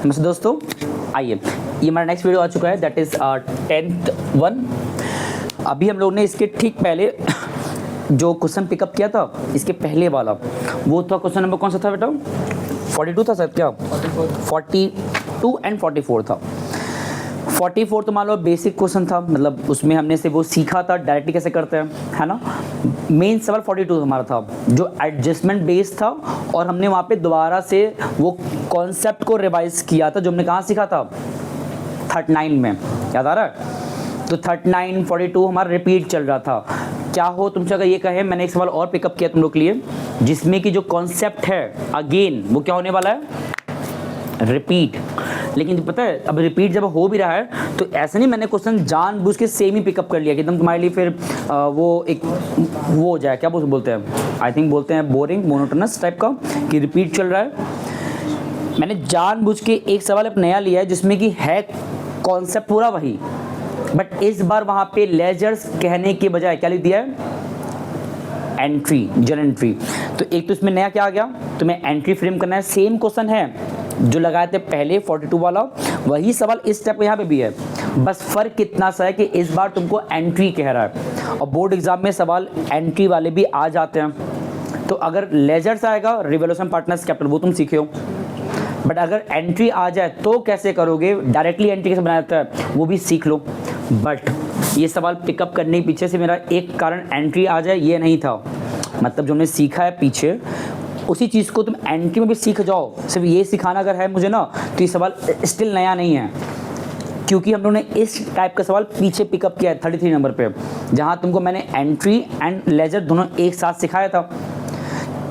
नमस्ते दोस्तों, आइए ये हमारा नेक्स्ट वीडियो आ चुका है, दैट इज़ 10th वन। अभी हम लोग ने इसके ठीक पहले जो क्वेश्चन पिकअप किया था, इसके पहले वाला वो था क्वेश्चन नंबर कौन सा था बेटा? 42 था सर क्या? 42 एंड 44 था। 44 तो मान लो बेसिक क्वेश्चन था, मतलब उसमें हमने से वो सीखा था डायरेक्टली कैसे करते हैं, है ना। मेन सवाल 42 हमारा था जो एडजस्टमेंट बेस्ड था, और हमने वहाँ पे दोबारा से वो कॉन्सेप्ट को रिवाइज किया था जो हमने कहाँ सीखा था, 39 में। याद आ रहा है? तो 39 42 हमारा रिपीट चल रहा था। क्या हो तुमसे अगर ये कहे मैंने एक सवाल और पिकअप किया तुम लोग के लिए, जिसमें कि जो कॉन्सेप्ट है अगेन वो क्या होने वाला है, रिपीट। लेकिन पता है अब रिपीट जब हो भी रहा है तो ऐसा नहीं मैंने क्वेश्चन जानबूझ के सेम ही पिकअप कर लिया कि एकदम तुम्हारे लिए फिर वो एक वो हो जाए, क्या बोलते हैं, आई थिंक बोलते हैं बोरिंग मोनोटोनस टाइप का, कि रिपीट चल रहा है। मैंने जानबूझ के एक सवाल अब नया लिया है जिसमें कि है कॉन्सेप्ट पूरा वही, बट इस बार वहाँ पे लेजर्स कहने के बजाय क्या लिख दिया है, एंट्री, जर्नल एंट्री। तो एक तो इसमें नया क्या आ गया, तुम्हें एंट्री फ्रेम करना है। सेम क्वेश्चन है जो लगाए थे पहले 42 वाला, वही सवाल इस स्टेप यहाँ पे भी है, बस फर्क कितना सा है कि इस बार तुमको एंट्री कह रहा है, और बोर्ड एग्जाम में सवाल एंट्री वाले भी आ जाते हैं। तो अगर लेजर्स आएगा, रिवोल्यूशन पार्टनर्स कैपिटल, वो तुम सीखे हो, बट अगर एंट्री आ जाए तो कैसे करोगे, डायरेक्टली एंट्री कैसे बनाया जाता है वो भी सीख लो। बट ये सवाल पिकअप करने के पीछे से मेरा एक कारण एंट्री आ जाए ये नहीं था, मतलब जो हमने सीखा है पीछे उसी चीज़ को तुम एंट्री में भी सीख जाओ। सिर्फ ये सिखाना अगर है मुझे ना, तो ये सवाल स्टिल नया नहीं है, क्योंकि हम लोगों ने इस टाइप का सवाल पीछे पिकअप किया है 33 नंबर पे, जहाँ तुमको मैंने एंट्री एंड लेजर दोनों एक साथ सिखाया था।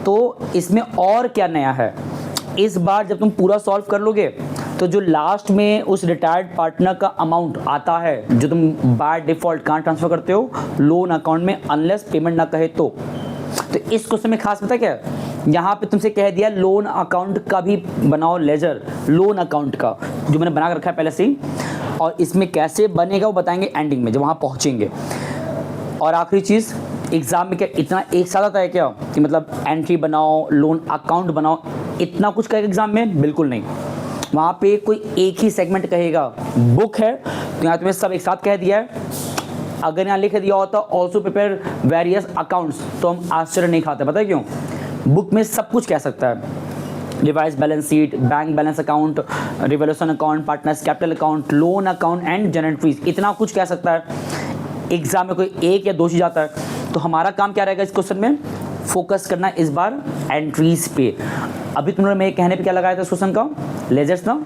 तो इसमें और क्या नया है, इस बार जब तुम पूरा सॉल्व कर लोगे तो जो लास्ट में उस रिटायर्ड पार्टनर का अमाउंट आता है जो तुम बाय डिफ़ॉल्ट कहाँ ट्रांसफ़र करते हो, लोन अकाउंट में, अनलेस पेमेंट ना कहे तो इस क्वेश्चन में खास पता क्या है, यहाँ पे तुमसे कह दिया लोन अकाउंट का भी बनाओ लेजर, लोन अकाउंट का जो मैंने बना कर रखा है पहले से ही, और इसमें कैसे बनेगा वो बताएंगे एंडिंग में जब वहाँ पहुँचेंगे। और आखिरी चीज़, एग्ज़ाम में क्या इतना एक साथ आता है क्या कि मतलब एंट्री बनाओ, लोन अकाउंट बनाओ, इतना कुछ कहेगा एग्ज़ाम में? बिल्कुल नहीं। वहाँ पे कोई एक ही सेगमेंट कहेगा, बुक है तो यहाँ तुम्हें सब एक साथ कह दिया है। अगर यहाँ लिख दिया होता ऑल्सो प्रिपेयर वेरियस अकाउंट्स तो हम आश्चर्य नहीं खाते, पता है क्यों? बुक में सब कुछ कह सकता है, revise balance sheet, bank balance account, revolution account, partners capital account, loan account and general entries, इतना कुछ कह सकता है। एग्जाम में कोई एक या दो चीज़ आता है, तो हमारा काम क्या रहेगा इस क्वेश्चन में, फोकस करना इस बार एंट्रीज पे। अभी तुमने मेरे कहने पे क्या लगाया था इस क्वेश्चन का, लेजर्स ना,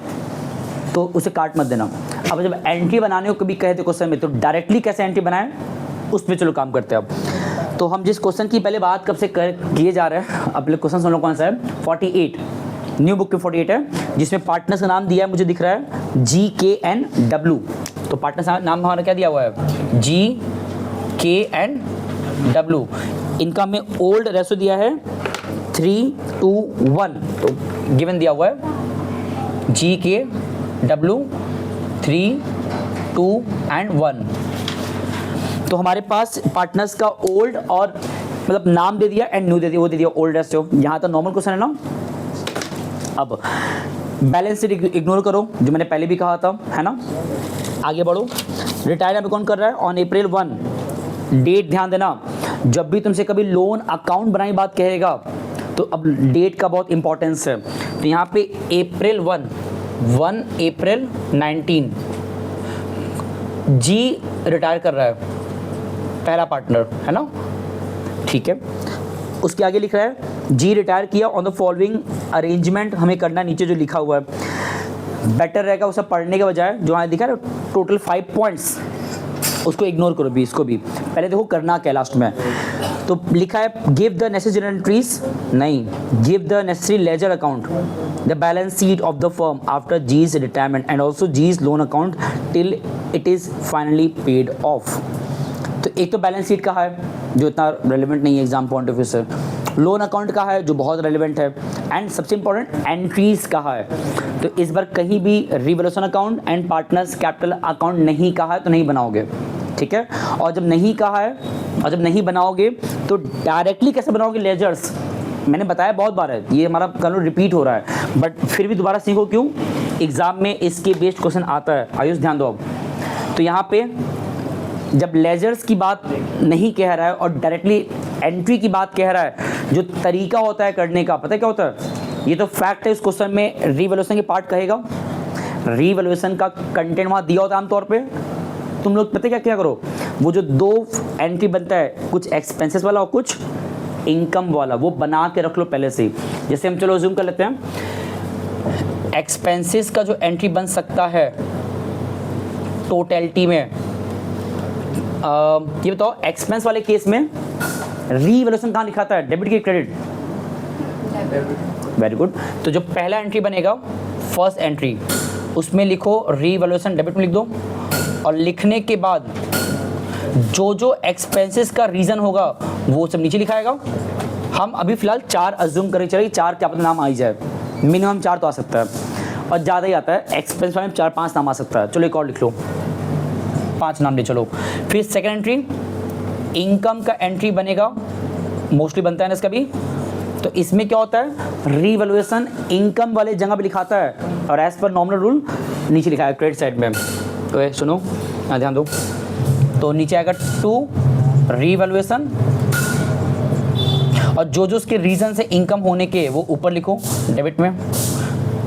तो उसे काट मत देना। अब जब एंट्री बनाने को कभी कहे थे क्वेश्चन में, तो डायरेक्टली कैसे एंट्री बनाएं उस पर चलो काम करते हैं। अब तो हम जिस क्वेश्चन की पहले बात कब से किए जा रहे हैं, अपने क्वेश्चन हम लोग कौन सा है, 48, न्यू बुक के 48 है, जिसमें पार्टनर्स का नाम दिया है, मुझे दिख रहा है GKNW। तो पार्टनर्स का नाम हमारा क्या दिया हुआ है, GKNW। इनका हमें ओल्ड रेशो दिया है 3:1, तो गिवन दिया हुआ है GKW 3, 2 एंड 1। तो हमारे पास पार्टनर्स का ओल्ड और मतलब नाम दे दिया एंड न्यू दे दिया, वो दे दिया ओल्ड रेशियो। यहाँ तो नॉर्मल क्वेश्चन है ना। अब बैलेंस शीट इग्नोर करो जो मैंने पहले भी कहा था, है ना। आगे बढ़ो, रिटायर अभी कौन कर रहा है, ऑन April 1। डेट ध्यान देना, जब भी तुमसे कभी लोन अकाउंट बनाने की बात कहेगा तो अब डेट का बहुत इंपॉर्टेंस है। तो यहाँ पे April 1 April 19 जी रिटायर कर रहा है, पहला पार्टनर, है ना, ठीक है। उसके आगे लिख रहा है जी रिटायर किया ऑन द फॉलोइंग अरेंजमेंट, हमें करना नीचे जो लिखा हुआ है। बेटर रहेगा उसे पढ़ने के बजाय जो यहाँ दिखा है टोटल 5 पॉइंट्स, उसको इग्नोर करो भी, इसको भी पहले देखो करना क्या लास्ट में। तो लिखा है गिव द नेसेसरी एंट्रीज, नहीं, give the necessary ledger account, the balance sheet of the firm after G's retirement and also G's loan account till it is finally paid off. तो एक तो बैलेंस शीट का है जो इतना relevant नहीं है एग्जाम पॉइंट ऑफ व्यू से, लोन अकाउंट का है जो बहुत रेलिवेंट है, एंड सबसे इंपॉर्टेंट एंट्रीज का है। तो इस बार कहीं भी revolution account and partners capital account नहीं कहा है तो नहीं बनाओगे, ठीक है। और जब नहीं कहा है और जब नहीं बनाओगे तो डायरेक्टली कैसे बनाओगे लेजर्स, मैंने बताया बहुत बार है, ये हमारा कल रिपीट हो रहा है, बट फिर भी दोबारा सीखो। क्यों? एग्जाम में इसके बेस्ड क्वेश्चन आता है, आयुष ध्यान दो अब। तो यहाँ पे जब लेजर्स की बात नहीं कह रहा है और डायरेक्टली एंट्री की बात कह रहा है, जो तरीका होता है करने का, पता है क्या होता है? ये तो फैक्ट है, इस क्वेश्चन में रीवैल्यूएशन के पार्ट कहेगा, रीवैल्यूएशन का कंटेंट वहाँ दिया होता है आमतौर पे। तुम लोग पता क्या क्या करो, वो जो दो एंट्री बनता है, कुछ एक्सपेंसेस वाला और कुछ इनकम वाला, वो बना के रख लो पहले से ही। जैसे हम चलो ज़ूम कर लेते हैं, एक्सपेंसेस का जो एंट्री बन सकता है टोटलिटी में, ये बताओ एक्सपेंस वाले केस में रीवैल्यूएशन कहाँ लिखाता है, डेबिट की क्रेडिट? Very good. तो जो पहला एंट्री बनेगा फर्स्ट एंट्री, उसमें लिखो रीवैल्यूएशन डेबिट में लिख दो, और लिखने के बाद जो जो एक्सपेंसेस का रीज़न होगा वो सब नीचे लिखाएगा। हम अभी फिलहाल 4 अज्यूम करें, चलिए 4 क्या पता नाम आ ही जाए, मिनिमम 4 तो आ सकता है और ज़्यादा ही आता है, एक्सपेंस वाले में 4-5 नाम आ सकता है। चलो एक और लिख लो, 5 नाम ले चलो। फिर सेकेंड एंट्री इनकम का एंट्री बनेगा, मोस्टली बनता है ना इसका भी। तो इसमें क्या होता है, रीवैल्यूएशन इनकम वाले जगह पे लिखाता है और एज पर नॉमिनल रूल नीचे लिखा है क्रेडिट साइड में। तो सुनो ध्यान दो, तो नीचे आएगा 2 रीवैल्यूएशन, और जो जो उसके रीज़न से इनकम होने के वो ऊपर लिखो डेबिट में,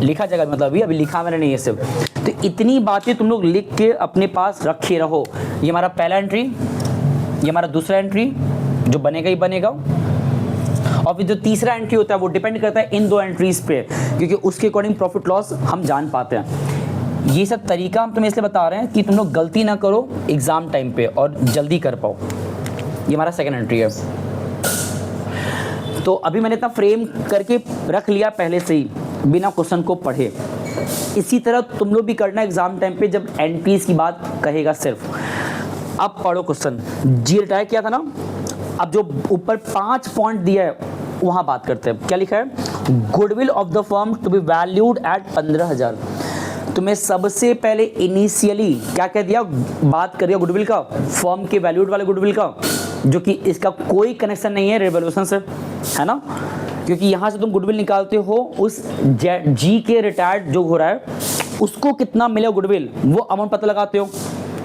लिखा जाएगा, मतलब अभी लिखा मैंने नहीं है सिर्फ। तो इतनी बातें तुम लोग लिख के अपने पास रखे रहो। ये हमारा पहला एंट्री, ये हमारा दूसरा एंट्री जो बनेगा ही बनेगा, और फिर जो तीसरा एंट्री होता है वो डिपेंड करता है इन 2 एंट्रीज पे, क्योंकि उसके अकॉर्डिंग प्रॉफिट लॉस हम जान पाते हैं। ये सब तरीका हम तुम्हें इसलिए बता रहे हैं कि तुम लोग गलती ना करो एग्जाम टाइम पे और जल्दी कर पाओ। ये हमारा सेकेंड एंट्री है। तो अभी मैंने इतना फ्रेम करके रख लिया पहले से ही, बिना क्वेश्चन को पढ़े। इसी तरह तुम लोग भी करना एग्जाम टाइम पे जब एंट्रीज की बात कहेगा सिर्फ। अब पढ़ो क्वेश्चन, जी रिटायर किया था ना, अब जो ऊपर 5 पॉइंट दिया है वहाँ बात करते हैं। क्या लिखा है, goodwill of the firm to be valued at 15,000। तुम्हें सबसे पहले इनिशियली क्या कह दिया, बात करिए गुडविल का, फर्म के वैल्यूड वाले गुडविल का, जो कि इसका कोई कनेक्शन नहीं है रिवैल्यूएशन से, है ना, क्योंकि यहाँ से तुम गुडविल निकालते हो उस जी के रिटायर्ड जो हो रहा है उसको कितना मिले गुडविल, वो अमाउंट पता लगाते हो,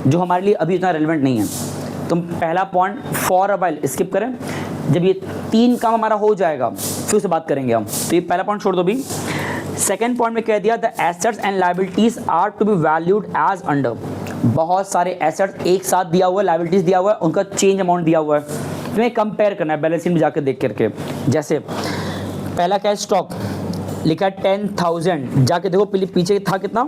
जो हमारे लिए अभी इतना रेलेवेंट नहीं है। तुम पहला point for a while skip करें, जब ये 3 काम हमारा हो जाएगा फिर से बात करेंगे हम। तो ये पहला पॉइंट छोड़ दो भी। सेकेंड पॉइंट में कह दिया the assets and liabilities are to be valued as under. बहुत सारे एसेट्स एक साथ दिया हुआ है, लायबिलिटीज दिया हुआ है, उनका चेंज अमाउंट दिया हुआ है, तुम्हें कंपेयर करना है बैलेंस शीट में जाकर देख करके। जैसे पहला क्या है, स्टॉक लिखा है 10,000, जाके देखो पीछे था कितना,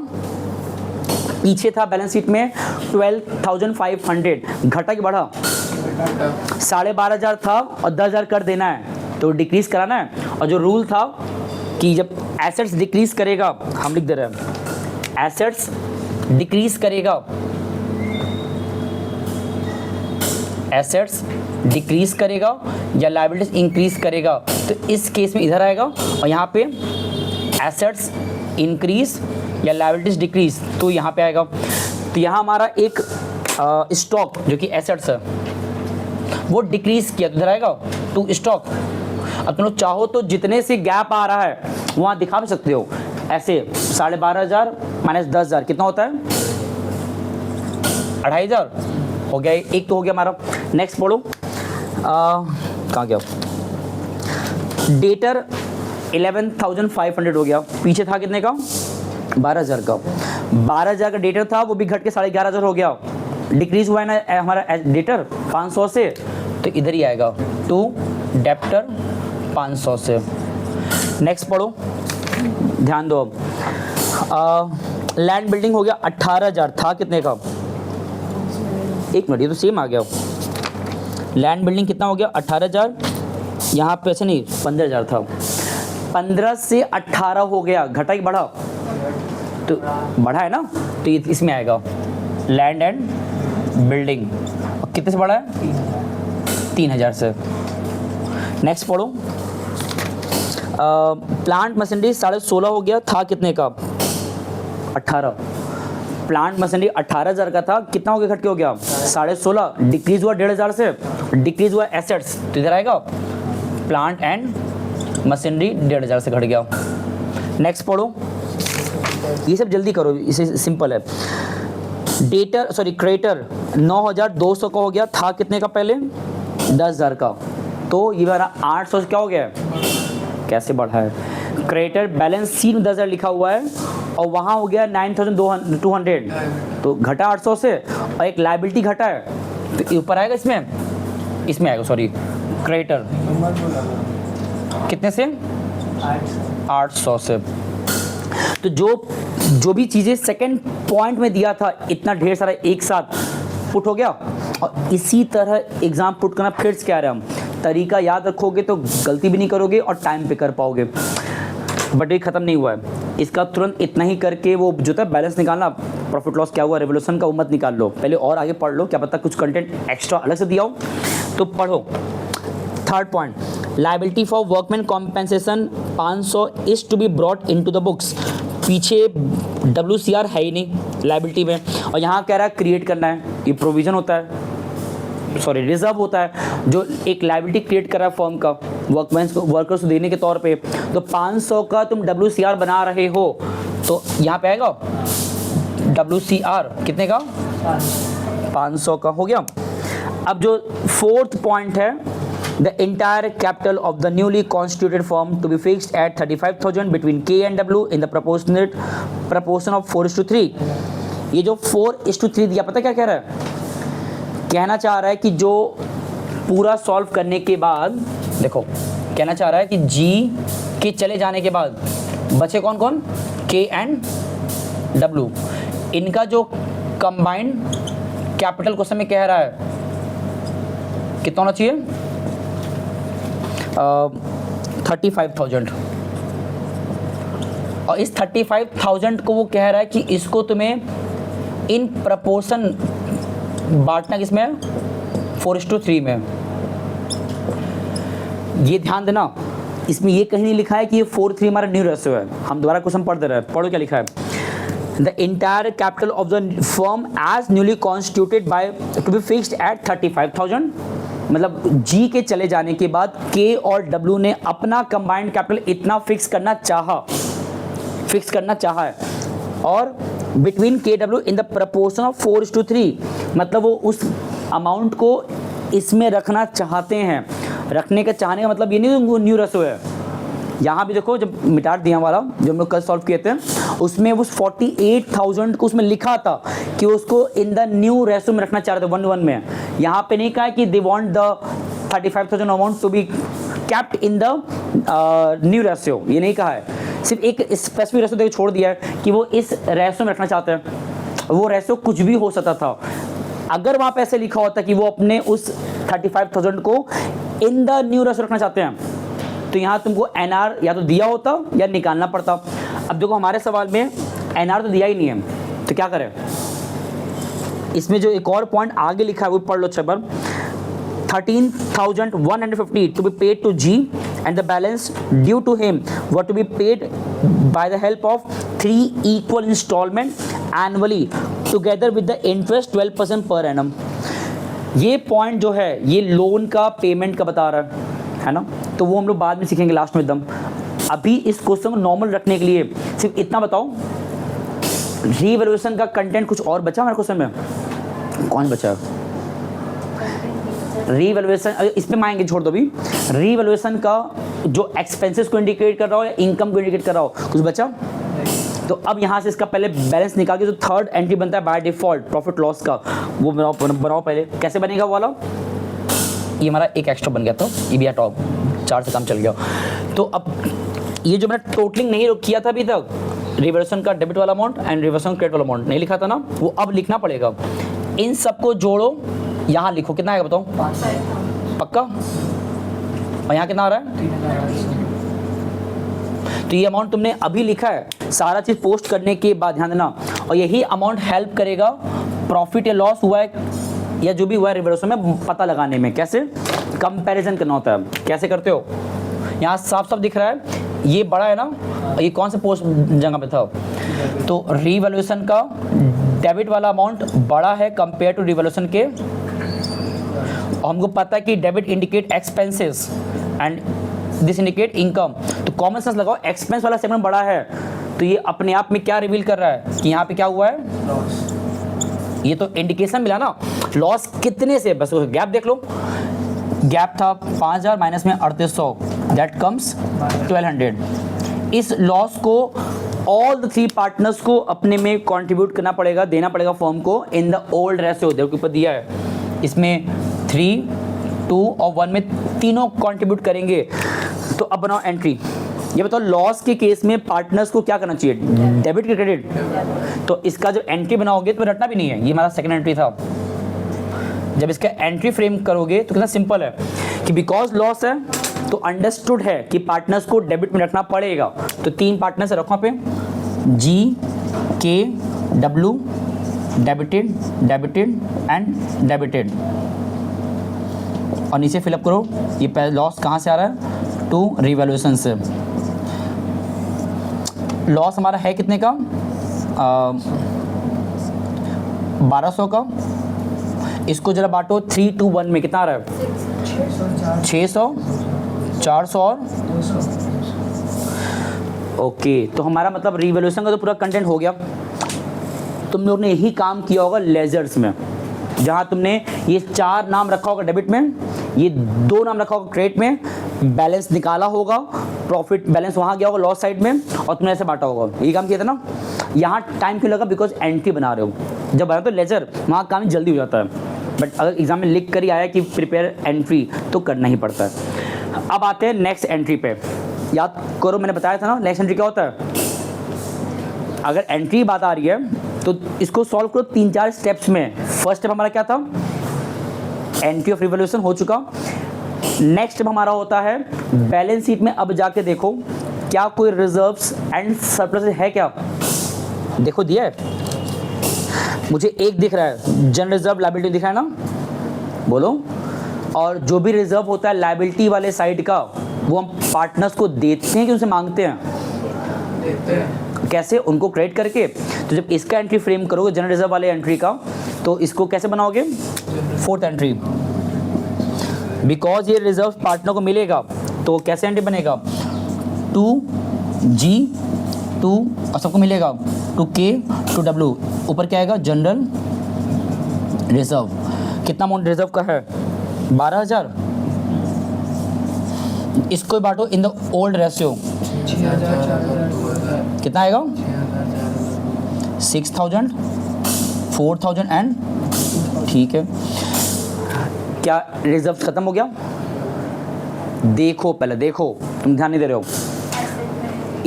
पीछे था बैलेंस शीट में 12,500, घटा कि बढ़ा, 12,500 था और 10,000 कर देना है, तो डिक्रीज कराना है। और जो रूल था कि जब एसेट्स डिक्रीज करेगा, हम लिख दे रहे हैं एसेट्स डिक्रीज करेगा, एसेट्स डिक्रीज करेगा या लायबिलिटीज इंक्रीज करेगा, तो इस केस में इधर आएगा, और यहाँ पे एसेट्स इंक्रीज या लायबिलिटीज डिक्रीज तो यहाँ पे आएगा। तो यहाँ हमारा एक स्टॉक जो कि एसेट्स है वो डिक्रीज किया, तो इधर आएगा टू स्टॉक। अब तुम लोग चाहो तो जितने से गैप आ रहा है वहाँ दिखा भी सकते हो, ऐसे 12,500 माइनस 10,000 कितना होता है, 2,500 हो गया, एक तो हो गया हमारा। नेक्स्ट पढ़ो, कहाँ गया, डेटर 11,500 हो गया, पीछे था कितने का, 12,000 का, 12,000 का डेटर था, वो भी घट के 11,500 हो गया, डिक्रीज हुआ है ना हमारा डेटर 500 से, तो इधर ही आएगा टू डेप्टर 500 से। नेक्स्ट पढ़ो, ध्यान दो अब, लैंड बिल्डिंग हो गया 18,000, था कितने का, एक मिनट ये तो सेम आ गया, लैंड बिल्डिंग कितना हो गया 18,000, यहाँ पे ऐसे नहीं 15,000 था, 15 से 18 हो गया, घटा कि बढ़ा, तो बढ़ा है ना, तो इसमें आएगा लैंड एंड बिल्डिंग, और कितने से बढ़ा है 3,000 से। नेक्स्ट पढ़ो, प्लांट मशीनरी 16.5 हो गया, था कितने का 18, प्लांट मशीनरी 18,000 का था, कितना हो गया घट के हो गया 16.5, डिक्रीज हुआ 1,500 से, डिक्रीज हुआ एसेट्स, तो इधर आएगा प्लांट एंड मशीनरी 1,500 से घट गया। नेक्स्ट पढ़ो, ये सब जल्दी करो, इसे सिंपल है। डेटर सॉरी क्रेडिटर 9,200 का हो गया, था कितने का पहले 10,000 का, तो ये वाला 800 से क्या हो गया है, कैसे बढ़ा है। क्रेडिटर बैलेंस शीट में 10,000 लिखा हुआ है और वहाँ हो गया 9,200, तो घटा 800 से, और एक लाइबिलिटी घटा है तो ऊपर आएगा, इसमें आएगा सॉरी क्रेडिटर कितने से 800 से। तो जो भी चीज़ें सेकंड पॉइंट में दिया था इतना ढेर सारा एक साथ पुट हो गया, और इसी तरह एग्जाम पुट करना फिर से कह रहे हैं हम, तरीका याद रखोगे तो गलती भी नहीं करोगे और टाइम पे कर पाओगे। बट ये ख़त्म नहीं हुआ है, इसका तुरंत इतना ही करके वो जो था बैलेंस निकालना, प्रॉफिट लॉस क्या हुआ रेवोल्यूशन का, वो मत निकाल लो, पहले और आगे पढ़ लो, क्या पता कुछ कंटेंट एक्स्ट्रा अलग से दिया हो तो पढ़ो। Third point, liability for workman compensation 500 is to be brought into the books. पीछे WCR है ही नहीं लाइबिलिटी में, और यहाँ कह रहा है क्रिएट करना है, ये प्रोविज़न होता है, सॉरी रिजर्व होता है जो एक लाइबिलिटी क्रिएट कर रहा है फर्म का वर्कर्स को देने के तौर पे। तो 500 का तुम WCR बना रहे हो तो यहाँ पे आएगा WCR कितने का 500 का हो गया। अब जो फोर्थ पॉइंट है, the entire capital of the newly constituted firm to be fixed at 35,000 between K and W in the proportion of 4:3। ये जो 4:3 दिया, पता क्या कह रहा है, कहना चाह रहा है कि जो पूरा सॉल्व करने के बाद, देखो कहना चाह रहा है कि G के चले जाने के बाद बचे कौन कौन, K and W, इनका जो कंबाइंड कैपिटल क्वेश्चन में कह रहा है कितना होना चाहिए 35,000, और इस 35,000 को वो कह रहा है कि इसको तुम्हें इन प्रपोर्शन बांटना किसमें है 4:3 में। ये ध्यान देना, इसमें ये कहीं नहीं लिखा है कि ये 4:3 हमारा न्यू रेशियो है, हम दोबारा क्वेश्चन पढ़ दे रहे हैं, पढ़ो क्या लिखा है। The entire capital of the firm as newly constituted by to be fixed at 35,000, मतलब G के चले जाने के बाद K और W ने अपना कंबाइंड कैपिटल इतना फिक्स करना चाहा है, और between KW in the proportion of 4:3, मतलब वो उस अमाउंट को इसमें रखना चाहते हैं। रखने का चाहने का मतलब ये नहीं वो न्यू रेशियो है। यहाँ भी देखो, जब मिटार दिया वाला जो हम लोग कल सॉल्व किए थे, उसमें उस 48,000 को उसमें लिखा था कि उसको इन द न्यू रेशियो में रखना चाह रहे थे 1:1 में। यहाँ पे नहीं कहा है कि they want the 35,000 amount to be kept in the new ratio, ये नहीं कहा है, सिर्फ एक स्पेसिफिक रेशियो देकर छोड़ दिया है कि वो इस रेशियो में रखना चाहते हैं। वो रेशियो कुछ भी हो सकता था, अगर वहाँ पे ऐसे लिखा होता कि वो अपने उस 35,000 को इन द न्यू रेशियो रखना चाहते हैं, तो यहाँ तुमको NR या तो दिया होता या निकालना पड़ता। अब देखो हमारे सवाल में NR तो दिया ही नहीं है, तो क्या करें। इसमें जो एक और पॉइंट आगे लिखा है वो पढ़ लो अच्छे पर, 13,150 to be paid to G and the balance due to him were to be paid by the help of 3 equal installment annually together with the interest 12% per annum। ये पॉइंट जो है ये लोन का पेमेंट का बता रहा है ना, तो वो हम लोग बाद में सीखेंगे लास्ट में एकदम। अभी इस क्वेश्चन को नॉर्मल रखने के लिए सिर्फ इतना बताओ, रीवैल्यूएशन का कंटेंट कुछ और बचा हमारे क्वेश्चन में, कौन बचा है रीवैल्यूएशन, इसमें मांगेंगे छोड़ दो। अभी रीवैल्यूएशन का जो एक्सपेंसेस को इंडिकेट कर रहा हो या इनकम को इंडिकेट कर रहा हो, कुछ बचा। तो अब यहाँ से इसका पहले बैलेंस निकाल के जो थर्ड एंट्री बनता है बाय डिफॉल्ट प्रॉफिट लॉस का, वो बनाओ पहले। कैसे बनेगा वो वाला, ये हमारा एक एक्स्ट्रा बन गया था, ये भी हटाओ, 4 से काम चल गया। तो अब ये जो मैंने टोटलिंग नहीं किया था अभी तक, रिवर्सन का डेबिट वाला अमाउंट एंड रिवर्सन क्रेडिट वाला अमाउंट नहीं लिखा था ना, वो अब लिखना पड़ेगा। इन सबको जोड़ो, यहाँ लिखो कितना आएगा बताओ, पक्का। और यहाँ कितना आ रहा है, तो ये अमाउंट तुमने अभी लिखा है, सारा चीज़ पोस्ट करने के बाद ध्यान देना। और यही अमाउंट हेल्प करेगा प्रॉफिट या लॉस हुआ है या जो भी हुआ है रिवर्सन में पता लगाने में। कैसे कंपैरिजन करना होता है, कैसे करते हो, यहाँ साफ साफ दिख रहा है ये बड़ा है ना, ये कौन से पोस्ट जगह पे था, तो रीवैल्यूएशन का डेबिट वाला अमाउंट बड़ा है कंपेयर टू रिवैल्यूएशन के। और हमको पता है कि debit indicate expenses and this indicate income, तो कॉमन सेंस लगाओ, एक्सपेंस वाला सेगमेंट बड़ा है तो ये अपने आप में क्या रिवील कर रहा है कि यहाँ पे क्या हुआ है, ये तो इंडिकेशन मिला ना लॉस कितने से, बस गैप देख लो, गैप था 5000 माइनस में 3800, दैट कम्स 1200। इस लॉस को ऑल द 3 पार्टनर्स को अपने में कंट्रीब्यूट करना पड़ेगा, देना पड़ेगा फर्म को इन द ओल्ड रेशियो, देखो ऊपर दिया है, इसमें 3, 2 और 1 में तीनों कंट्रीब्यूट करेंगे। तो अब बनाओ एंट्री, ये बताओ लॉस के केस में पार्टनर्स को क्या करना चाहिए, डेबिट कि क्रेडिट? तो इसका जब एंट्री बनाओगे तो रटना भी नहीं है, ये हमारा सेकंड एंट्री था। जब इसका एंट्री फ्रेम करोगे तो कितना सिंपल है कि बिकॉज लॉस है तो अंडरस्टूड है कि पार्टनर्स को डेबिट में रखना पड़ेगा। तो 3 पार्टनर्स रखो पे, जी, के, W, debited, debited and debited, और नीचे फिलअप करो। ये लॉस कहाँ से आ रहा है, टू रिवैल्यूएशन से। लॉस हमारा है कितने का, 1200 का। इसको जरा बांटो 3, 2, 1 में, कितना आ रहा है, 600, 400 और ओके। तो हमारा मतलब रिवैल्यूएशन का तो पूरा कंटेंट हो गया। तुम लोग ने यही काम किया होगा लेजर्स में, जहाँ तुमने ये 4 नाम रखा होगा डेबिट में, ये 2 नाम रखा होगा क्रेडिट में, बैलेंस निकाला होगा, प्रॉफिट बैलेंस वहाँ गया होगा लॉस साइड में, और तुमने ऐसे बांटा होगा। यही काम किया था ना। यहाँ टाइम क्यों लगा, बिकॉज एंट्री बना रहे हो। जब बना तो लेजर वहाँ काम जल्दी हो जाता है, बट अगर एग्जाम में लिख कर ही आया कि प्रिपेयर एंट्री तो करना ही पड़ता है। अब आते हैं नेक्स्ट एंट्री पे। याद करो मैंने बताया था ना नेक्स्ट एंट्री क्या होता है। अगर एंट्री बात आ रही है तो इसको सॉल्व करो 3-4 स्टेप्स में। फर्स्ट स्टेप हमारा क्या था, एंट्री ऑफ रिवैल्यूएशन हो चुका। नेक्स्ट स्टेप हमारा होता है बैलेंस शीट में अब जाके देखो क्या कोई रिजर्व्स एंड सरप्लस है क्या। देखो दिया है, मुझे एक दिख रहा है, जनरल रिजर्व लायबिलिटी दिख रहा है ना, बोलो। और जो भी रिजर्व होता है लायबिलिटी वाले साइड का, वो हम पार्टनर्स को देते हैं कि उनसे मांगते हैं, देते हैं। कैसे, उनको क्रेडिट करके। तो जब इसका एंट्री फ्रेम करोगे जनरल रिजर्व वाले एंट्री का, तो इसको कैसे बनाओगे, 4th एंट्री। बिकॉज ये रिजर्व पार्टनर को मिलेगा तो कैसे एंट्री बनेगा, 2G 2 और सबको मिलेगा 2K 2W। ऊपर क्या आएगा, जनरल रिजर्व। कितना अमाउंट रिजर्व का है, 12,000। इसको बांटो इन द ओल्ड रेशियो, कितना आएगा, 6,000, 4,000 एंड, ठीक है। क्या रिजर्व खत्म हो गया? देखो पहले देखो, तुम ध्यान नहीं दे रहे हो।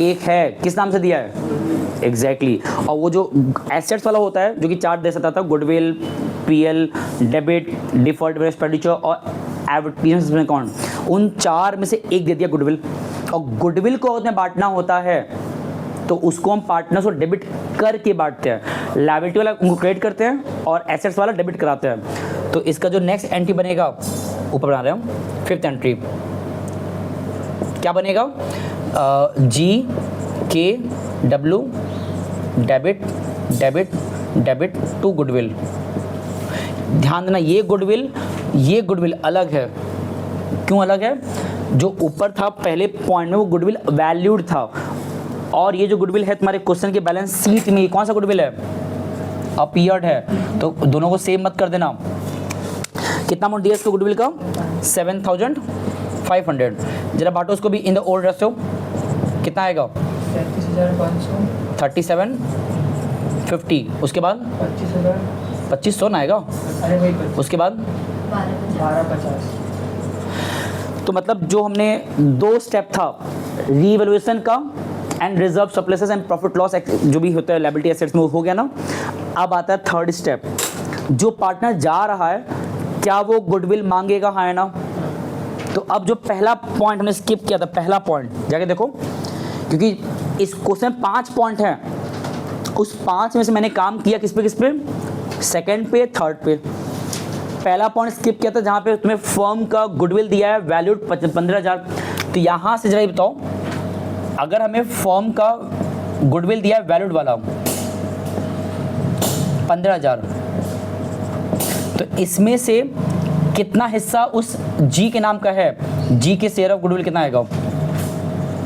एक है, किस नाम से दिया है, एग्जैक्टली और वो जो एसेट्स वाला होता है जो कि चार्ट दे सकता था, goodwill, PL, debit, deferred expenditure और एडवर्टाइजमेंट अकाउंट, उन 4 में से एक दे दिया गुडविल। और गुडविल को अगर बांटना होता है तो उसको हम पार्टनर्स को डेबिट करके बांटते हैं, लायबिलिटी वाला उनको क्रेडिट करते हैं और एसेट्स वाला डेबिट कराते हैं। तो इसका जो नेक्स्ट एंट्री बनेगा, ऊपर बना रहे हम 5th एंट्री, क्या बनेगा, GKW debit debit debit to goodwill. ध्यान देना ये गुडविल अलग है। क्यों अलग है, जो ऊपर था पहले पॉइंट में वो गुडविल वैल्यूड था, और ये जो गुडविल है तुम्हारे क्वेश्चन के बैलेंस शीट में कौन सा गुडविल है, अपीयर्ड है। तो दोनों को सेम मत कर देना। कितना अमाउंट दिया इसको गुडविल का, 7,500। जरा बांटो उसको भी इन द ओल्ड रेशियो, कितना आएगा, 3750। उसके बाद 2500 ना आएगा, उसके बाद 1250। तो मतलब जो हमने 2 स्टेप था रीवैल्यूएशन का and reserve surpluses and profit loss जो भी होता है लायबिलिटी एसेट्स में, हो गया ना। अब आता है 3rd स्टेप, जो पार्टनर जा रहा है क्या वो गुडविल मांगेगा, हाँ है ना। तो अब जो पहला पॉइंट हमने स्किप किया था, पहला पॉइंट जाके देखो, क्योंकि इस क्वेश्चन में 5 पॉइंट हैं, उस 5 में से मैंने काम किया किस पे, 2nd पे, 3rd पे। पहला पॉइंट स्किप किया था जहाँ पे तुम्हें फर्म का गुडविल दिया है वैल्यूड 15,000। तो यहाँ से जरा बताओ, अगर हमें फर्म का गुडविल दिया है वैल्यूड वाला 15,000, तो इसमें से कितना हिस्सा उस जी के नाम का है, जी के शेयर ऑफ गुडविल कितना आएगा,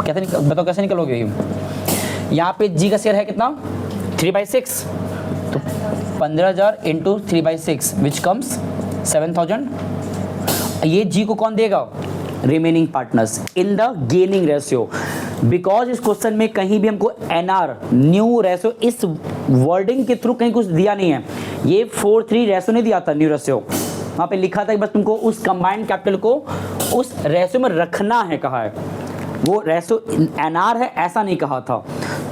कैसे बताओ कैसे निकलोगे ये, यहाँ पे जी का शेयर है कितना 3/6, तो 15,000 इंटू 3/6 विच कम्स 7,000। ये जी को कौन देगा, remaining partners in the gaining ratio. Because इस क्वेश्चन में कहीं भी हमको एनआर न्यू रेशियो इस वर्डिंग के थ्रू कहीं कुछ दिया नहीं है। ये 4:3 रेशियो नहीं दिया था, न्यू रेशियो वहाँ पे लिखा था कि बस तुमको उस कंबाइंड कैपिटल को उस रेशियो में रखना है, कहा है वो रेशियो एनआर है ऐसा नहीं कहा था।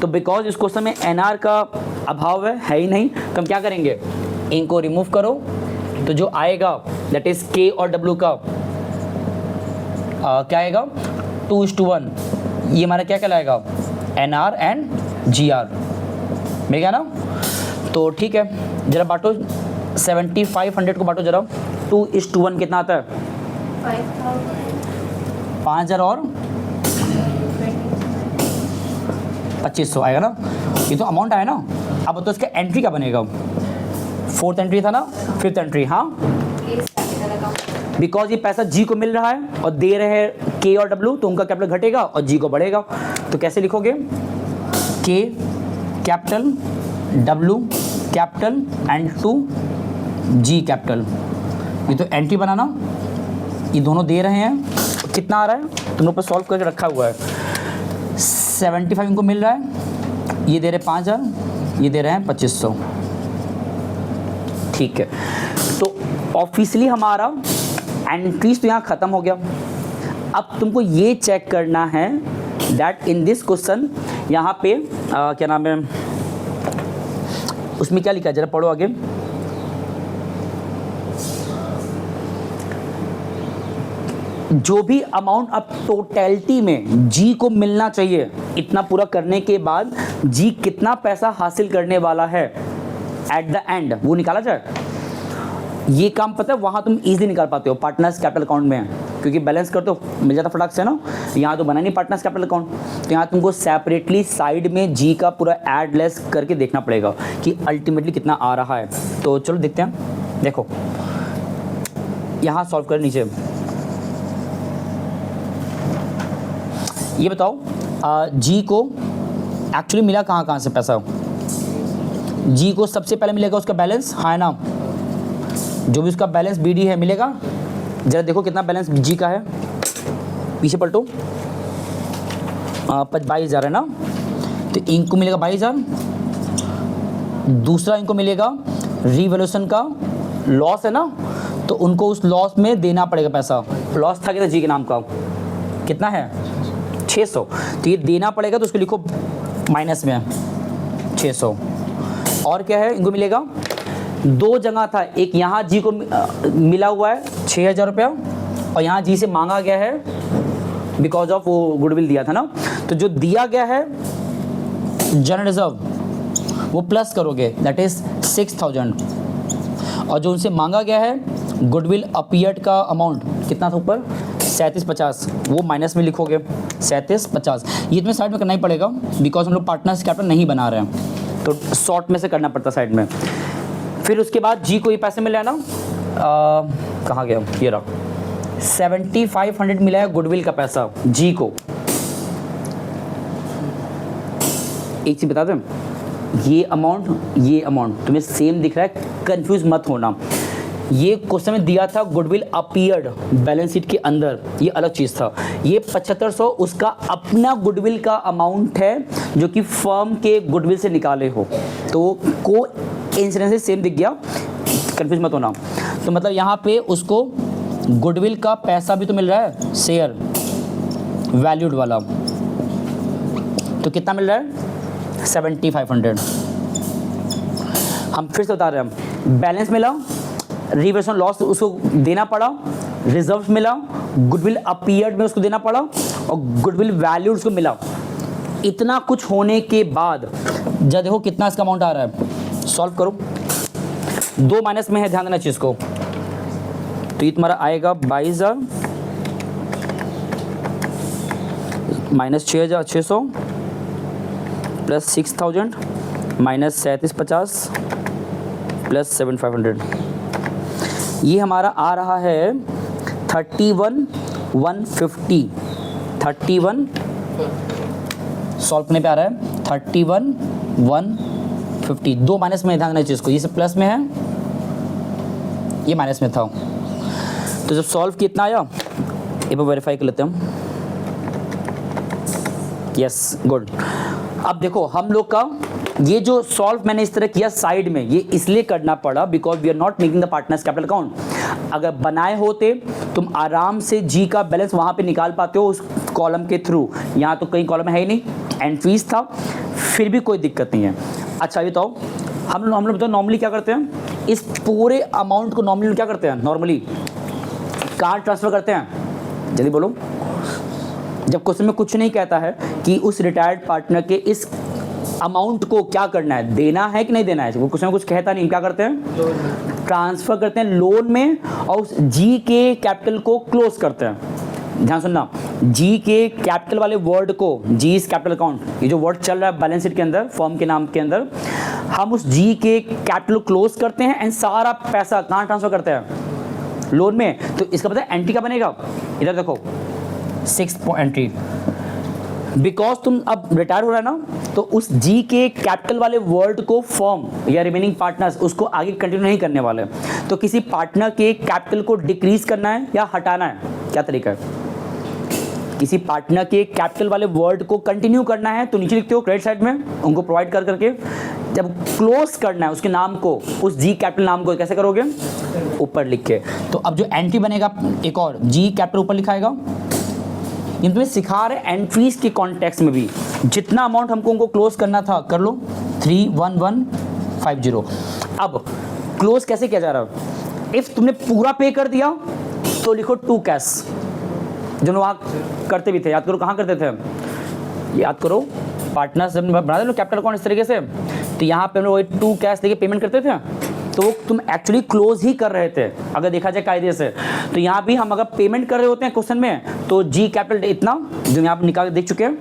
तो बिकॉज इस क्वेश्चन में एनआर का अभाव है ही नहीं, तो हम क्या करेंगे, इनको रिमूव करो, तो जो आएगा दैट इज के और डब्ल्यू का क्या आएगा 2:1। ये हमारा क्या कहलाएगा, N R and G R, मिल गया ना। तो ठीक है, जरा बांटो 7500 को बांटो जरा, 2:1 कितना आता है 5,000 और 2500 आएगा ना। ये तो अमाउंट आया ना। अब तो इसका एंट्री क्या बनेगा, 4th एंट्री था ना, 5th एंट्री। हाँ, बिकॉज ये पैसा जी को मिल रहा है और दे रहे हैं के और डब्ल्यू, तो उनका कैपिटल घटेगा और जी को बढ़ेगा। तो कैसे लिखोगे, K capital, W capital and to G capital. ये तो एंट्री बनाना, ये दोनों दे रहे हैं, कितना आ रहा है तुम लोग पर सॉल्व करके रखा हुआ है। 75 इनको मिल रहा है, ये दे रहे 5,000, ये दे रहे हैं 2500। ठीक है, तो ऑफिशियली हमारा एंट्रीज तो यहाँ ख़त्म हो गया। अब तुमको ये चेक करना है दैट इन दिस क्वेश्चन यहाँ पे क्या नाम है, उसमें क्या लिखा है, जरा पढ़ो आगे। जो भी अमाउंट अब टोटलिटी में जी को मिलना चाहिए, इतना पूरा करने के बाद जी कितना पैसा हासिल करने वाला है एट द एंड, वो निकाला जाए। ये काम पता है वहाँ तुम इजीली निकाल पाते हो, पार्टनर्स कैपिटल अकाउंट में, क्योंकि बैलेंस करते हो मिल जाता फटाक से ना। यहाँ तो बना नहीं पार्टनर्स कैपिटल अकाउंट, तो यहाँ तुमको सेपरेटली साइड में जी का पूरा ऐड लेस करके देखना पड़ेगा कि अल्टीमेटली कितना आ रहा है। तो चलो देखते हैं, देखो यहाँ सॉल्व कर नीचे। ये बताओ जी को एक्चुअली मिला कहाँ से पैसा, जी को सबसे पहले मिलेगा उसका बैलेंस, हाँ है ना, जो भी उसका बैलेंस बीडी है मिलेगा। जरा देखो कितना बैलेंस जी का है, पीछे पलटो, 22,000 है ना, तो इनको मिलेगा 22,000। दूसरा इनको मिलेगा रिवैल्यूएशन का लॉस है ना, तो उनको उस लॉस में देना पड़ेगा पैसा। लॉस था कितना जी के नाम का, कितना है 600, तो ये देना पड़ेगा, तो उसको लिखो माइनस में 600। और क्या है, इनको मिलेगा दो जगह था, एक यहाँ जी को मिला हुआ है 6,000 रुपया, और यहाँ जी से मांगा गया है बिकॉज ऑफ वो गुडविल दिया था ना। तो जो दिया गया है जनरल रिजर्व वो प्लस करोगे दैट इज 6,000, और जो उनसे मांगा गया है गुडविल अपीयर्ड का अमाउंट कितना था ऊपर 3750, वो माइनस में लिखोगे 3750। ये तुम्हें साइड में करना ही पड़ेगा बिकॉज हम लोग पार्टनर्स कैपिटल नहीं बना रहे हैं, तो शॉर्ट में से करना पड़ता साइड में। फिर उसके बाद जी को ये पैसे मिला है ना, कहाँ गया, ये रहा 7500 मिला है गुडविल का पैसा जी को। एक चीज़ बता दें, ये अमाउंट तुम्हें सेम दिख रहा है, कंफ्यूज मत होना। ये क्वेश्चन में दिया था गुडविल अपीयर्ड बैलेंस शीट के अंदर, ये अलग चीज़ था। ये 7500 उसका अपना गुडविल का अमाउंट है जो कि फर्म के गुडविल से निकाले हो, तो को इंसिडेंस सेम दिख गया, कंफ्यूज मत होना। तो मतलब यहाँ पे उसको गुडविल का पैसा भी तो मिल रहा है, शेयर वैल्यूड वाला, तो कितना मिल रहा है 7500। हम फिर से बता रहे हैं, बैलेंस मिला, रिवैल्यूएशन लॉस उसको देना पड़ा, रिजर्व मिला, गुडविल अपीयर्ड में उसको देना पड़ा, और गुडविल वैल्यूड उसको मिला। इतना कुछ होने के बाद जब देखो कितना इसका अमाउंट आ रहा है, सॉल्व करो, 2 माइनस में है, ध्यान देना चीज़ को। तो ये तुम्हारा आएगा 22,000 माइनस 6,600 प्लस 6,000 माइनस 3750 प्लस 7,500। ये हमारा आ रहा है 31,150। 31 सॉल्व करने पे आ रहा है 31 150, 2 माइनस में, ध्यान देना चीज़ को, ये सब प्लस में है, ये माइनस में था। तो जब सॉल्व कितना आया, एक बार वेरीफाई कर लेते हैं हम। Yes, good. अब देखो हम लोग का ये जो सॉल्व मैंने इस तरह किया साइड में, ये इसलिए करना पड़ा because we are not making the partners capital account. अगर बनाए होते तुम आराम से जी का बैलेंस वहां पे निकाल पाते हो उस कॉलम के थ्रू। यहाँ तो कई कॉलम है ही नहीं, एंट्रीज था, फिर भी कोई दिक्कत नहीं है। अच्छा ये बताओ, हम लोग बताओ नॉर्मली क्या करते हैं, इस पूरे अमाउंट को नॉर्मली क्या करते हैं, नॉर्मली कहाँ ट्रांसफर करते हैं, जल्दी बोलो। जब क्वेश्चन में कुछ नहीं कहता है कि उस रिटायर्ड पार्टनर के इस अमाउंट को क्या करना है, देना है कि नहीं देना है, वो क्वेश्चन में कुछ कहता नहीं, क्या करते हैं, ट्रांसफर करते हैं लोन में, और उस जी के कैपिटल को क्लोज करते हैं। ध्यान सुनना, जी के कैपिटल वाले वर्ड को, जी इज कैपिटल अकाउंट, ये जो वर्ड चल रहा है बैलेंस शीट के अंदर, फर्म के नाम के अंदर, हम उस जी के कैपिटल क्लोज करते हैं एंड सारा पैसा कहाँ ट्रांसफर करते हैं, लोन में। तो इसका पता है एंट्री क्या बनेगा, इधर देखो 6 एंट्री, बिकॉज तुम अब रिटायर हो रहा है ना, तो उस जी के कैपिटल वाले वर्ड को फर्म या रिमेनिंग पार्टनर्स उसको आगे कंटिन्यू नहीं करने वाले। तो किसी पार्टनर के कैपिटल को डिक्रीज करना है या हटाना है, क्या तरीका है, किसी पार्टनर के कैपिटल वाले वर्ड को कंटिन्यू करना है तो नीचे लिखते हो क्रेडिट साइड में, उनको प्रोवाइड कर करके। जब क्लोज करना है उसके नाम को, उस जी कैपिटल नाम को, कैसे करोगे, ऊपर लिख के। तो अब जो एंट्री बनेगा, एक और जी कैपिटल ऊपर लिखाएगा। ये तुम्हें सिखा रहे एंट्रीज के कॉन्टेक्स्ट में भी, जितना अमाउंट हमको उनको क्लोज करना था कर लो, 31150। अब क्लोज कैसे किया जा रहा है, इफ तुमने पूरा पे कर दिया तो लिखो टू कैश, जो वहाँ करते भी थे, याद करो कहाँ करते थे, याद करो पार्टनर्स जब बना दे लो कैपिटल अकाउंट इस तरीके से, तो यहाँ पे हम लोग टू कैश लेके पेमेंट करते थे, तो तुम एक्चुअली क्लोज ही कर रहे थे अगर देखा जाए कायदे से। तो यहाँ भी हम अगर पेमेंट कर रहे होते हैं क्वेश्चन में, तो जी कैपिटल इतना जो यहाँ पे निकाल के देख चुके हैं,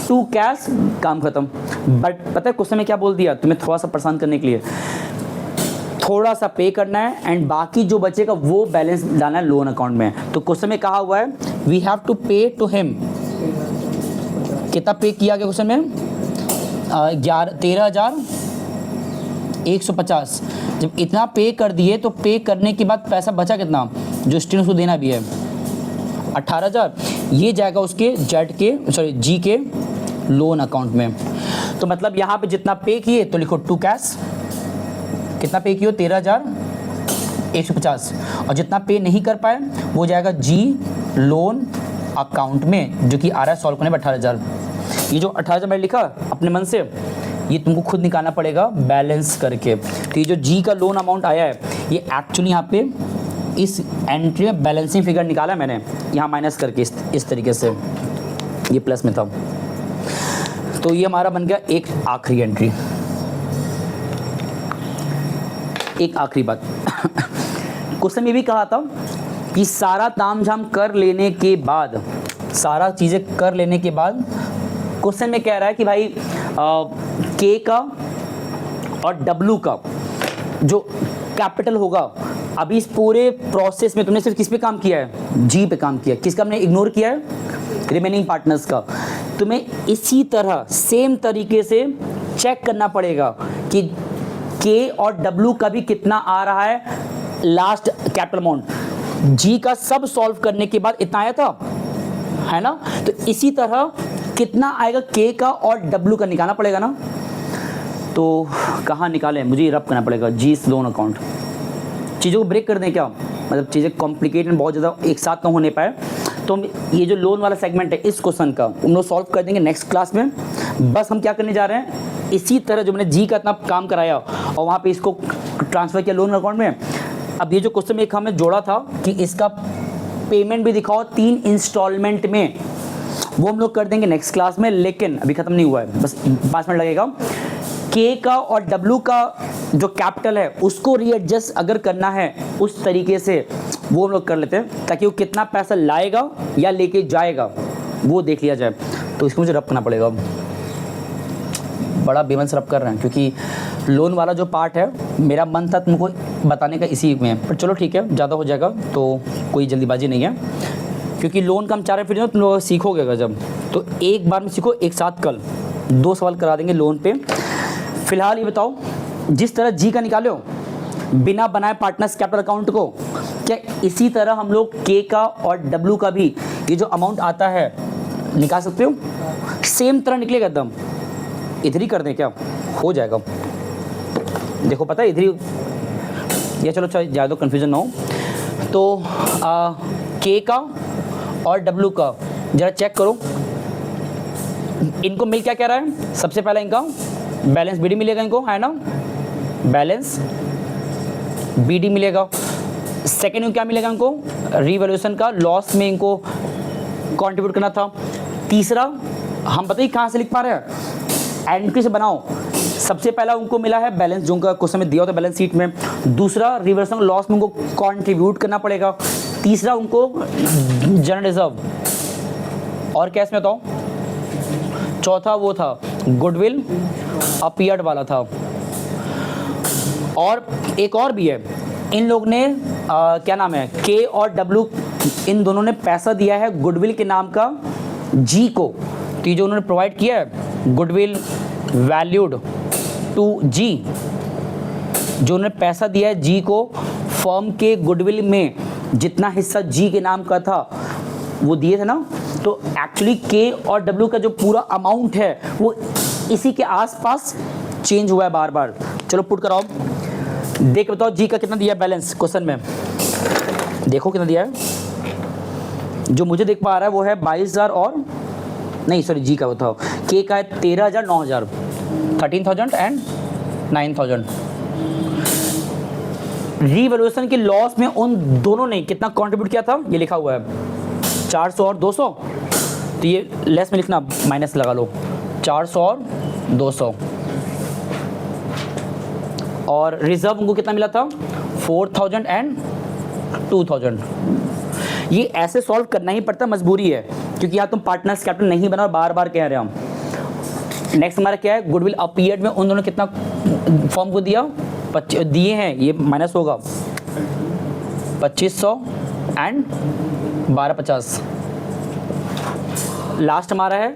टू कैश, काम खत्म। बट पता है क्वेश्चन में क्या बोल दिया, तुम्हें थोड़ा सा परेशान करने के लिए, थोड़ा सा पे करना है एंड बाकी जो बचेगा वो बैलेंस डालना है लोन अकाउंट में। तो क्वेश्चन में कहा हुआ है वी हैव टू पे टू हिम, कितना पे किया गया क्वेश्चन में, 13,150। जब इतना पे कर दिए तो पे करने के बाद पैसा बचा कितना, जो स्टूडेंट को देना भी है 18,000, ये जाएगा उसके जेड के, सॉरी जी के लोन अकाउंट में। तो मतलब यहाँ पे जितना पे किए तो लिखो टू कैश, कितना पे किए 13,150, और जितना पे नहीं कर पाए वो जाएगा जी लोन अकाउंट में, जो कि आ रहा है सॉल्व करने में 18,000। ये जो 18,000 मैंने लिखा अपने मन से, ये तुमको खुद निकालना पड़ेगा बैलेंस करके। तो ये जो जी का लोन अमाउंट आया है, ये एक्चुअली यहाँ पे इस एंट्री में बैलेंसिंग फिगर निकाला है मैंने, यहाँ माइनस करके इस तरीके से, ये प्लस में था। तो ये हमारा बन गया एक आखिरी एंट्री। एक आखिरी बात क्वेश्चन में भी कहा था कि सारा तामझाम कर लेने के बाद, सारा चीज़ें कर लेने के बाद क्वेश्चन में कह रहा है कि भाई के का और डब्लू का जो कैपिटल होगा, अभी इस पूरे प्रोसेस में तुमने सिर्फ किस पे काम किया है, जी पे काम किया है, किसका हमने इग्नोर किया है, रिमेनिंग पार्टनर्स का। तुम्हें इसी तरह सेम तरीके से चेक करना पड़ेगा कि के और डब्लू का भी कितना आ रहा है लास्ट कैपिटल अमाउंट। जी का सब सॉल्व करने के बाद इतना आया था, है ना, तो इसी तरह कितना आएगा के का और डब्लू का निकालना पड़ेगा ना। तो कहाँ निकालें, मुझे रब करना पड़ेगा जी लोन अकाउंट। चीज़ों को ब्रेक कर दें क्या, मतलब चीज़ें कॉम्प्लिकेटेड बहुत ज़्यादा एक साथ ना होने पाए, तो ये जो लोन वाला सेगमेंट है इस क्वेश्चन का हम लोग सॉल्व कर देंगे नेक्स्ट क्लास में। बस हम क्या करने जा रहे हैं, इसी तरह जो मैंने जी का इतना काम कराया और वहाँ पे इसको ट्रांसफ़र किया लोन अकाउंट में, अब ये जो क्वेश्चन में एक हमने जोड़ा था कि इसका पेमेंट भी दिखाओ 3 इंस्टॉलमेंट में, वो हम लोग कर देंगे नेक्स्ट क्लास में। लेकिन अभी ख़त्म नहीं हुआ है, बस 5 मिनट लगेगा। के का और डब्लू का जो कैपिटल है उसको रीएडजस्ट अगर करना है उस तरीके से, वो हम लोग कर लेते हैं, ताकि वो कितना पैसा लाएगा या लेके जाएगा वो देख लिया जाए। तो इसको मुझे रब करना पड़ेगा, बड़ा बेमन से रब कर रहे हैं, क्योंकि लोन वाला जो पार्ट है मेरा मन था तुमको बताने का इसी में, पर चलो ठीक है, ज़्यादा हो जाएगा तो कोई जल्दीबाजी नहीं है, क्योंकि लोन का हम चाह रहे हैं फिर तुम लोग सीखोगे अगर जब, तो एक बार में सीखो एक साथ कल, 2 सवाल करा देंगे लोन पे। फिलहाल ये बताओ, जिस तरह जी का निकाले हो बिना बनाए पार्टनर्स कैपिटल अकाउंट को, क्या इसी तरह हम लोग के का और डब्ल्यू का भी ये जो अमाउंट आता है निकाल सकते हो? सेम तरह निकलेगा एकदम। इधर ही कर दें क्या? हो जाएगा। देखो पता है इधर ही, या चलो ज़्यादा कन्फ्यूजन ना हो तो के का और डब्ल्यू का जरा चेक करो, इनको मिल क्या कह रहा है? सबसे पहले इनका बैलेंस बीडी मिलेगा, इनको है ना, बैलेंस बीडी मिलेगा। सेकेंड में क्या मिलेगा इनको? रीवैल्यूएशन का लॉस में इनको कंट्रीब्यूट करना था। तीसरा हम बताइए कहाँ से लिख पा रहे हैं? एंट्री से बनाओ। सबसे पहला उनको मिला है बैलेंस, जो उनका क्वेश्चन में दिया होता है बैलेंस शीट में। दूसरा रिवर्सल लॉस में उनको कंट्रीब्यूट करना पड़ेगा। तीसरा उनको जनरल रिजर्व, और क्या इसमें बताओ? चौथा वो था गुडविल अपीयर्ड वाला था। और एक और भी है, इन लोग ने क्या नाम है, के और डब्ल्यू, इन दोनों ने पैसा दिया है गुडविल के नाम का जी को। तो ये जो उन्होंने प्रोवाइड किया है गुडविल वैल्यूड टू जी, जो उन्होंने पैसा दिया है जी को, फर्म के गुडविल में जितना हिस्सा जी के नाम का था वो दिए थे ना, तो एक्चुअली के और डब्ल्यू का जो पूरा अमाउंट है वो इसी के आसपास चेंज हुआ है बार बार। चलो पुट कराओ, देख बताओ जी का कितना दिया है बैलेंस क्वेश्चन में, देखो कितना दिया है। जो मुझे देख पा रहा है वो है 22,000 और नहीं सॉरी जी का बताओ, के का है 13,000 9,000 13,000 एंड 9,000। रीवैल्यूएशन के लॉस में उन दोनों ने कितना कंट्रीब्यूट किया था, ये लिखा हुआ है 400 और 200, तो ये लेस में लिखना, माइनस लगा लो, 400 और 200। और रिजर्व उनको कितना मिला था? 4,000 एंड 2,000। ये ऐसे सॉल्व करना ही पड़ता, मजबूरी है, क्योंकि यहाँ तुम पार्टनर्स कैपिटल नहीं बना और बार बार कह रहे हैं हम। नेक्स्ट हमारा क्या है, गुडविल अपीयर्ड में उन दोनों कितना फॉर्म को दिया, दिए हैं, ये माइनस होगा 2500 एंड 1250। लास्ट हमारा है,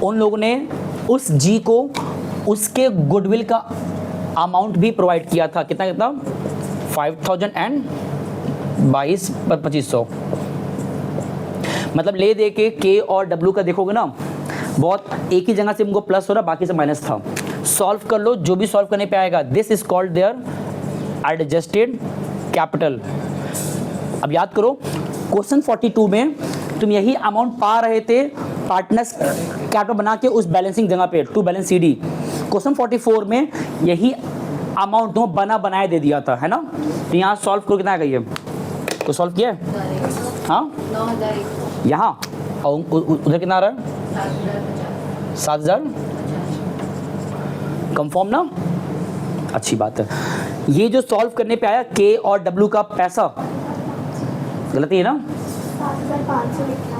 उन लोगों ने उस जी को उसके गुडविल का अमाउंट भी प्रोवाइड किया था, कितना कितना 5,000 एंड 22,2500। मतलब ले दे के और डब्ल्यू का देखोगे ना, बहुत एक ही जगह से उनको प्लस हो रहा, बाकी से माइनस था। सॉल्व कर लो, जो भी सॉल्व करने पे आएगा, this is called their adjusted capital. अब याद करो, क्वेश्चन 42 में तुम यही अमाउंट पा रहे थे पार्टनर्स कैपिटल बना के उस बैलेंसिंग जगह पे, to balance C D. Question 44 में यही अमाउंट तुम बनाए दे दिया था, है ना। तो यहाँ सॉल्व करो, कितना आएगा ये? तो सॉल्व किया है, हाँ, यहाँ और उधर कितना आ रहा है? 7,000। कंफर्म ना? अच्छी बात है। ये जो सॉल्व करने पे आया के और डब्ल्यू का पैसा, गलत है ना? 7,500 लिखना।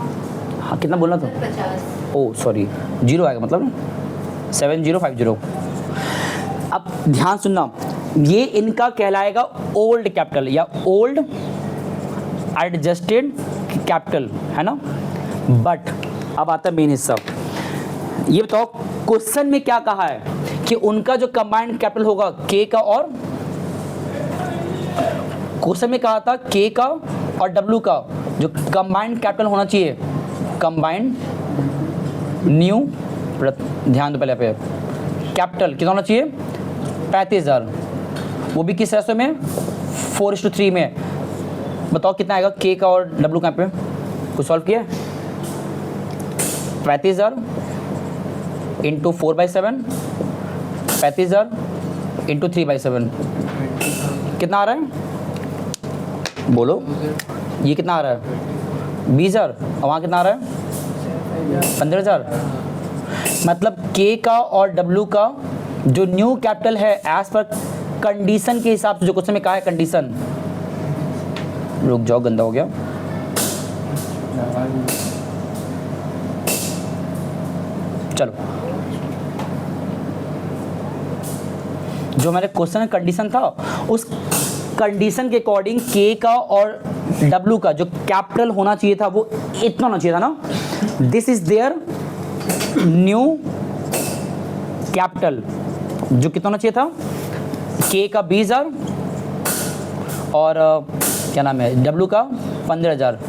हाँ, कितना बोलना था? 50। ओ सॉरी, जीरो आएगा मतलब 7050। अब ध्यान सुनना, ये इनका कहलाएगा ओल्ड कैपिटल या ओल्ड एडजस्टेड कैपिटल, है ना। बट अब आता है मेन हिस्सा। ये बताओ क्वेश्चन में क्या कहा है कि उनका जो कंबाइंड कैपिटल होगा के का, और क्वेश्चन में कहा था के का और डब्ल्यू का जो कंबाइंड कैपिटल होना चाहिए, कंबाइंड न्यू, ध्यान दो पहले पे, कैपिटल कितना होना चाहिए? 35,000। वो भी किस रेशो में? 4:3 में। बताओ कितना आएगा के का और डब्ल्यू का पे? कुछ सॉल्व किया? 35,000 इंटू 4/7, 35,000 इंटू 3/7, कितना आ रहा है? बोलो, ये कितना आ रहा है? 20,000। और वहाँ कितना आ रहा है? 15,000। मतलब के का और डब्ल्यू का जो न्यू कैपिटल है एज पर कंडीशन के हिसाब से, जो क्वेश्चन में कहा है कंडीशन, रुक जाओ गंदा हो गया, चलो, जो हमारे क्वेश्चन में कंडीशन था उस कंडीशन के अकॉर्डिंग के का और डब्ल्यू का जो कैपिटल होना चाहिए था वो इतना होना चाहिए था ना। This is their new capital जो कितना होना चाहिए था, के का 20,000 और क्या नाम है डब्ल्यू का 15,000।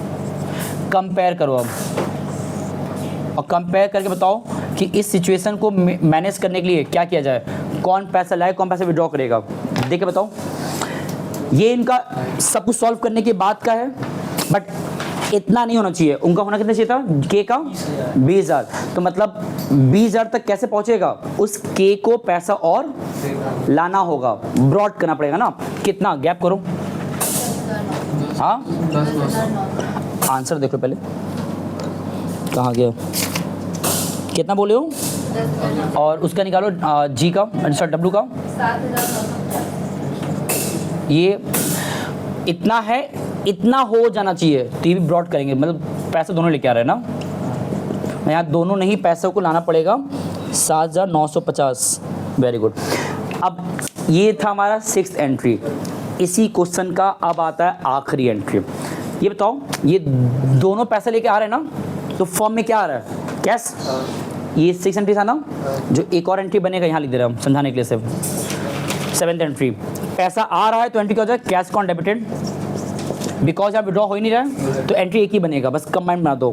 कंपेयर करो अब और कंपेयर करके बताओ कि इस सिचुएशन को मैनेज करने के लिए क्या किया जाए, कौन पैसा लाए कौन पैसा विड्रॉ करेगा। देख के बताओ, ये इनका सब कुछ सॉल्व करने के बाद का है, बट इतना नहीं होना चाहिए। उनका होना कितना चाहिए था, के का 20,000, तो मतलब 20,000 तक कैसे पहुंचेगा, उस के को पैसा और लाना होगा, ब्रॉड करना पड़ेगा ना। कितना गैप करो, हाँ आंसर देखो पहले कहाँ गया, कितना बोले हो, और उसका निकालो जी का आंसर डब्ल्यू का। ये इतना है, इतना हो जाना चाहिए तो ये भी ब्रॉड करेंगे, मतलब पैसे दोनों लेके आ रहे हैं ना। यहाँ दोनों नहीं, पैसों को लाना पड़ेगा 7,950। Very good. अब ये था हमारा 6th एंट्री। इसी क्वेश्चन का अब आता है आखिरी एंट्री। ये बताओ, ये दोनों पैसे लेके आ रहे हैं ना, तो फॉर्म में क्या आ रहा है, कैश। ये 6 एंट्री था ना, जो एक और एंट्री बनेगा यहाँ लिख दे रहा हूँ समझाने के लिए सिर्फ। 7th एंट्री, पैसा आ रहा है तो एंट्री क्या हो जाए, कैश कॉन डेबिटेड। बिकॉज आप विड्रॉ हो ही नहीं रहा है तो एंट्री एक ही बनेगा, बस कंबाइंड बना दो।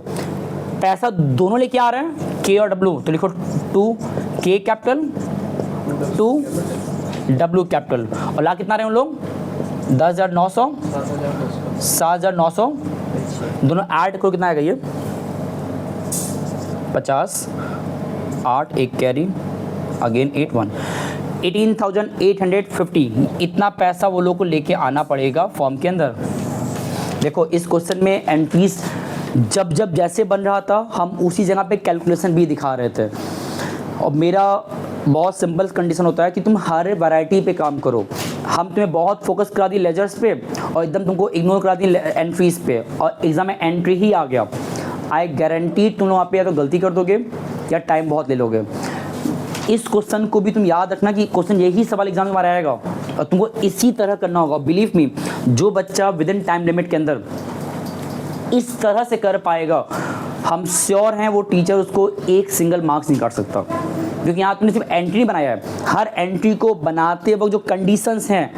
पैसा दोनों लेके आ रहे हैं, के और डब्ल्यू, तो लिखो 2 के कैपिटल 2 डब्ल्यू कैपिटल। और ला कितना रहे हैं उन लोग, 10,900 7,900, दोनों ऐड करो कितना आएगा ये 50, 8 एक कैरी अगेन 8 1, 18,850। इतना पैसा वो लोग को लेके आना पड़ेगा फॉर्म के अंदर। देखो इस क्वेश्चन में एंट्रीज जब जब जैसे बन रहा था हम उसी जगह पे कैलकुलेशन भी दिखा रहे थे। और मेरा बहुत सिंपल कंडीशन होता है कि तुम हर वैरायटी पे काम करो। हम तुम्हें बहुत फोकस करा दी लेजर्स पे और एकदम तुमको इग्नोर करा दी एंट्रीज पे, और एग्जाम में एंट्री ही आ गया। आई गारंटी तुम लोग वहाँ पे या तो गलती कर दोगे या टाइम बहुत ले लोगे। इस क्वेश्चन को भी तुम याद रखना कि क्वेश्चन यही सवाल एग्जाम में हमारा आएगा और तुमको इसी तरह करना होगा। बिलीव मी, जो बच्चा विद इन टाइम लिमिट के अंदर इस तरह से कर पाएगा, हम श्योर हैं वो टीचर उसको एक सिंगल मार्क्स नहीं काट सकता। क्योंकि यहाँ तुमने सिर्फ एंट्री बनाया है, हर एंट्री को बनाते वक्त जो कंडीशंस हैं,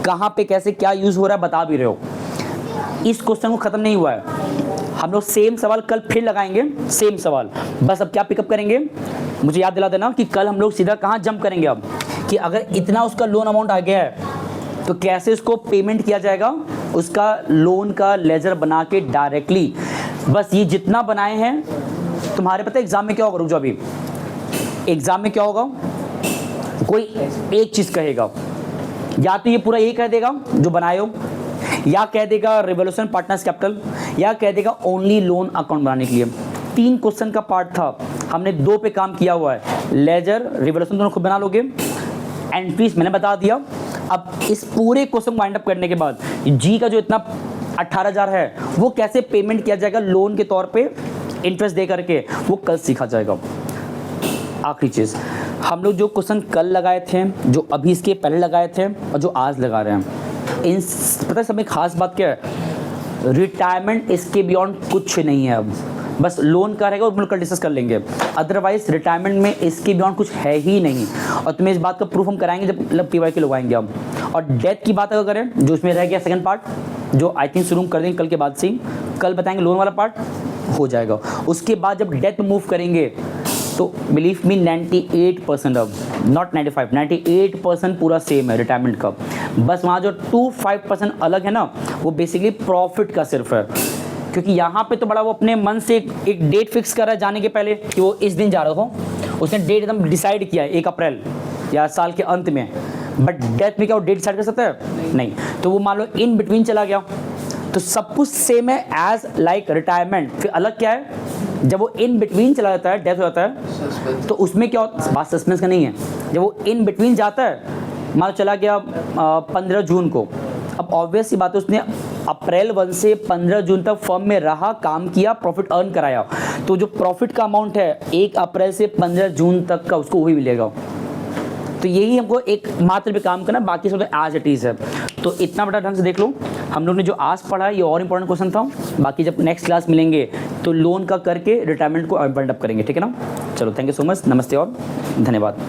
कहाँ पे कैसे क्या यूज़ हो रहा है बता भी रहे हो। इस क्वेश्चन को ख़त्म नहीं हुआ है, हम लोग सेम सवाल कल फिर लगाएंगे, सेम सवाल। बस अब क्या पिकअप करेंगे, मुझे याद दिला देना कि कल हम लोग सीधा कहाँ जंप करेंगे अब, कि अगर इतना उसका लोन अमाउंट आ गया है तो कैसे उसको पेमेंट किया जाएगा, उसका लोन का लेजर बना के डायरेक्टली। बस ये जितना बनाए हैं तुम्हारे पता है एग्जाम में क्या होगा, रुक जाओ अभी। एग्जाम में क्या होगा, कोई एक चीज़ कहेगा, या तो ये पूरा ये कह देगा जो बनाए हो, या कह देगा रिवोल्यूशन पार्टनर्स कैपिटल, या कह देगा ओनली लोन अकाउंट बनाने के लिए। 3 क्वेश्चन का पार्ट था, हमने 2 पे काम किया हुआ है। लेजर रिवोल्यूशन दोनों खुद बना लोगे, एंट्रीज मैंने बता दिया। अब इस पूरे क्वेश्चन वाइंड अप करने के बाद जी का जो इतना 18,000 है वो कैसे पेमेंट किया जाएगा लोन के तौर पे इंटरेस्ट दे करके, वो कल सीखा जाएगा। आखिरी चीज़, हम लोग जो क्वेश्चन कल लगाए थे, जो अभी इसके पहले लगाए थे और जो आज लगा रहे हैं, इन पता है सब में खास बात क्या है, रिटायरमेंट इसके बियॉन्ड कुछ नहीं है। अब बस लोन का रहेगा, वो मिलकर डिस्कस कर लेंगे। अदरवाइज रिटायरमेंट में इसके बियॉन्ड कुछ है ही नहीं। और तुम्हें इस बात का प्रूफ हम कराएंगे जब PY के लोग आएंगे हम। और डेथ की बात अगर करें, जो उसमें रह गया सेकंड पार्ट, जो आई थिंक शुरू कर देंगे कल के बाद से ही, कल बताएंगे लोन वाला पार्ट हो जाएगा। उसके बाद जब डेथ में मूव करेंगे तो बिलीव मी 98% अब नॉट 95, 98% पूरा सेम है रिटायरमेंट का। बस वहाँ जो 2-5% अलग है ना, वो बेसिकली प्रॉफिट का सिर्फ है। क्योंकि यहाँ पे तो बड़ा वो अपने मन से एक डेट फिक्स कर रहा है जाने के पहले कि वो इस दिन जा रहा हो, उसने डेट एकदम डिसाइड किया है 1 अप्रैल या साल के अंत में। बट डेथ में क्या वो डेट डिसाइड कर सकता है, नहीं। तो वो मान लो इन बिटवीन चला गया, तो सब कुछ सेम है एज लाइक रिटायरमेंट। फिर अलग क्या है, जब वो इन बिटवीन चला जाता है, डेथ हो जाता है, तो उसमें क्या होता है, बात सस्पेंस का नहीं है। जब वो इन बिटवीन जाता है, मान लो चला गया 15 जून को, अब ऑब्वियस सी बात है उसने अप्रैल 1 से 15 जून तक फर्म में रहा, काम किया, प्रॉफिट अर्न कराया, तो जो प्रॉफिट का अमाउंट है 1 अप्रैल से 15 जून तक का उसको वही मिलेगा। तो यही हमको एक मात्र पे काम करना, बाकी सब तो एज इट इज़ है। तो इतना बड़ा ढंग से देख लो, हम लोग ने जो आज पढ़ा है ये और इंपॉर्टेंट क्वेश्चन था। बाकी जब नेक्स्ट क्लास मिलेंगे तो लोन का करके रिटायरमेंट को वाइंड अप करेंगे, ठीक है ना। चलो थैंक यू सो मच, नमस्ते और धन्यवाद।